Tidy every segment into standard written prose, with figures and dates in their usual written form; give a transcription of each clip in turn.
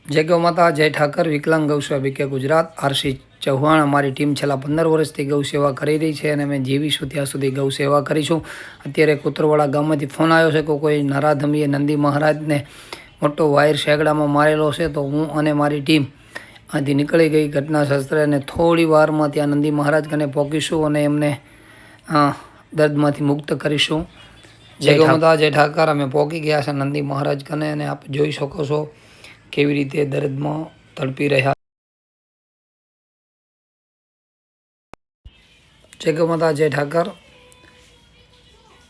जय गौ माता, जय ठाकर, विकलांग गौ सेवा बीके गुजरात। आरसी चौहाण अमारी टीम छेल्ला 15 વર્ષથી गौ सेवा કરી રહી છે અને મેં જીવીશું ત્યાં સુધી गौ सेवा કરીશું। અત્યારે કુતરવાડા ગામમાંથી ફોન આવ્યો છે કે કોઈ નરાધમીએ નંદી મહારાજને મોટો વાયર શેગડામાં મારેલો છે, તો હું અને મારી ટીમ અહીંથી નીકળી ગઈ ઘટના શાસ્ત્રે અને થોડી વારમાં ત્યાં નંદી મહારાજ કને પહોંચીશું અને એમને દર્દમાંથી મુક્ત કરીશું। જય ગૌ માતા, જય ઠાકર। અમે પહોંચી ગયા છે નંદી મહારાજ કને અને આપ જોઈ શકો છો કેવી રીતે દર્દમાં તડપી રહ્યા। જય ગૌ માતા, જય ઠાકર।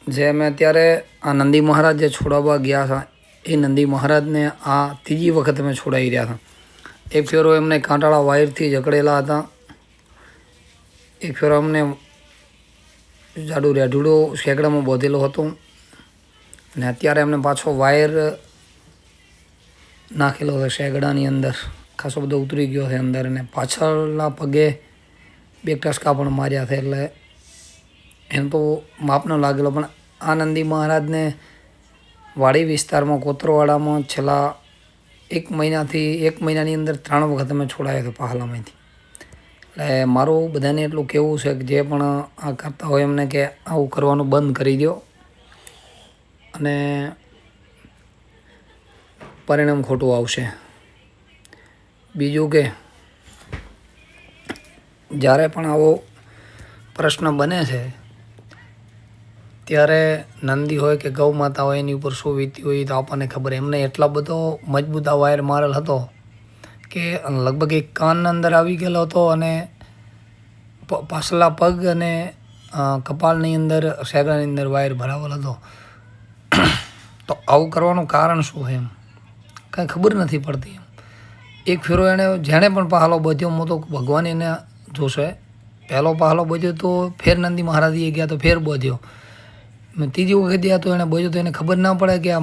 જે અમે અત્યારે આ નંદી મહારાજ જે છોડાવવા ગયા હતા એ નંદી મહારાજને આ ત્રીજી વખત અમે છોડાવી રહ્યા હતા। એક ફેરો એમને કાંટાળા વાયરથી જકડેલા હતા, એક ફેરો અમને જાડું રેઢુડો શેકડામાં બોધેલો હતો અને અત્યારે એમને પાછો વાયર નાખેલો છે શેગડાની અંદર, ખાસો બધો ઉતરી ગયો છે અંદર અને પાછળના પગે 2 ટસકા પણ માર્યા છે। એટલે એમ તો માપ ન લાગેલો, પણ આ નંદી મહારાજને વાડી વિસ્તારમાં કોતરવાડામાં છેલ્લા 1 મહિનાની અંદર 3 વખત અમે છોડાયો હતો પાહલામાંથી। એટલે મારું બધાને એટલું કહેવું છે કે જે પણ આ કરતા હોય એમને કે આવું કરવાનું બંધ કરી દો અને પરિણામ ખોટું આવશે। બીજું કે જ્યારે પણ આવો પ્રશ્ન બને છે ત્યારે નંદી હોય કે ગૌ માતા હોય એની ઉપર શું વીત્યું હોય તો આપણને ખબર। એમને એટલા બધો મજબૂત આ વાયર મારેલ હતો કે લગભગ એક કાનના અંદર આવી ગયેલો હતો અને પાછલા પગ અને કપાળની અંદર શેગડાની અંદર વાયર ભરાવેલ હતો। તો આવું કરવાનું કારણ શું છે એમ કાંઈ ખબર નથી પડતી। એક ફેરો જેણે પણ પહાલો બધ્યો, હું તો ભગવાન એને જોશે। પહેલો પહાલો બધ્યો તો ફેર નંદી મહારાજે ગયા તો ફેર બધ્યો, ત્રીજી વખત ગયા તો એને બધ્યો તો એને ખબર ના પડે કે આ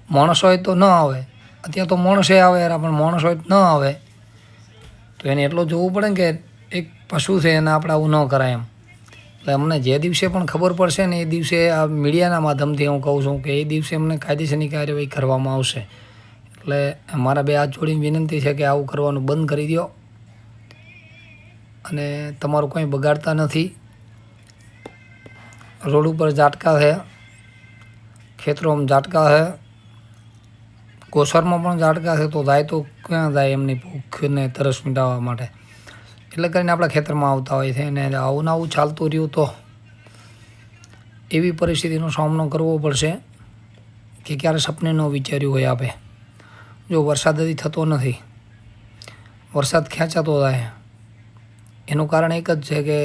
માણસ હોય તો ન આવે। અત્યારે તો માણસે આવે યાર, પણ માણસ હોય તો ન આવે તો એને એટલું જોવું પડે ને કે એક પશુ છે એને આપણે આવું ન કરાય એમ। એટલે અમને જે દિવસે પણ ખબર પડશે ને એ દિવસે આ મીડિયાના માધ્યમથી હું કહું છું કે એ દિવસે અમને કાયદેસરની કાર્યવાહી કરવામાં આવશે। એટલે મારા 2 હાથ જોડીને વિનંતી છે કે આવું કરવાનું બંધ કરી દો અને તમારું કંઈ બગાડતા નથી। રોડ ઉપર ઝાટકા છે, ખેતરોમાં ઝાટકા છે, ગોસરમાં પણ ઝાટકા છે, તો જાય તો ક્યાં જાય એમની ભૂખને તરસ મિટાવવા માટે, એટલે કરીને આપણા ખેતરમાં આવતા હોય છે અને આવું આવું ચાલતું રહ્યું તો એવી પરિસ્થિતિનો સામનો કરવો પડશે કે ક્યારે સપને ન વિચાર્યું હોય આપે। જો વરસાદ હજી થતો નથી, વરસાદ ખેંચાતો જાય, એનું કારણ એક જ છે કે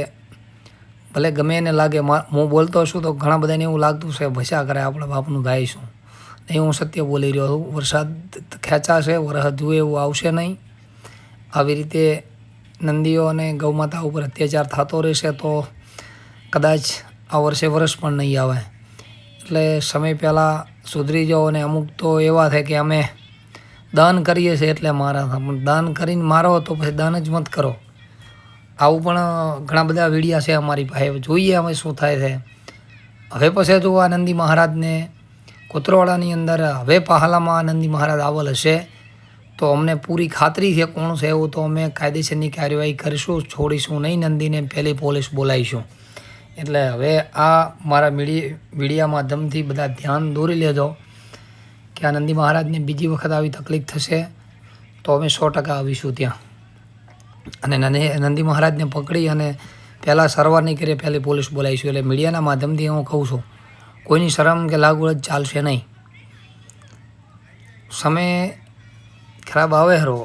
ભલે ગમે એને લાગે, હું બોલતો છું તો ઘણા બધાને એવું લાગતું છે ભસા કરે આપણા બાપનું ગાય શું નહીં। હું સત્ય બોલી રહ્યો છું, વરસાદ ખેંચાશે, વરસાદ જુએ એવું આવશે નહીં। આવી રીતે નંદીઓ અને ગૌમાતા ઉપર અત્યાચાર થતો રહેશે તો કદાચ આ વર્ષ પણ નહીં આવે। એટલે સમય પહેલાં સુધરી જાઓ। અને અમુક તો એવા છે કે અમે દાન કરીએ છીએ એટલે મારા, પણ દાન કરીને મારો તો પછી દાન જ મત કરો। આવું પણ ઘણા બધા વિડીયા છે અમારી પાસે, જોઈએ અમે શું થાય છે। હવે પછી જો આ નંદી મહારાજને કોતરવાડાની અંદર હવે પહાલામાં નંદી મહારાજ આવેલ હશે તો અમને પૂરી ખાતરી છે કોણ છે એવું, તો અમે કાયદેસરની કાર્યવાહી કરીશું, છોડીશું નહીં નંદીને, પહેલી પોલીસ બોલાવીશું। એટલે હવે આ મારા મીડિયા માધ્યમથી બધા ધ્યાન દોરી લેજો કે આ નંદી મહારાજને બીજી વખત આવી તકલીફ થશે તો અમે 100% આવીશું ત્યાં અને નંદી મહારાજને પકડી અને પહેલાં સારવાર નહીં કરીએ, પહેલી પોલીસ બોલાવીશું। એટલે મીડિયાના માધ્યમથી હું કહું છું કોઈની શરમ કે લાગવડ ચાલશે નહીં। સમય ખરાબ આવે હરો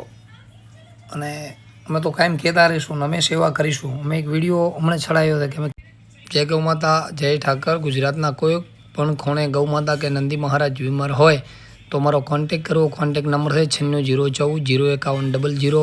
અને અમે તો કાયમ કહેતા રહીશું ને અમે સેવા કરીશું। અમે એક વિડીયો હમણાં ચડાવ્યો હતો કે અમે જય ગૌ માતા, જય ઠાકર। ગુજરાતના કોઈ પણ ખૂણે ગૌ માતા કે નંદી મહારાજ બીમાર હોય તો મારો કોન્ટેક કરવો। કોન્ટેક નંબર છે 96 014 051 00।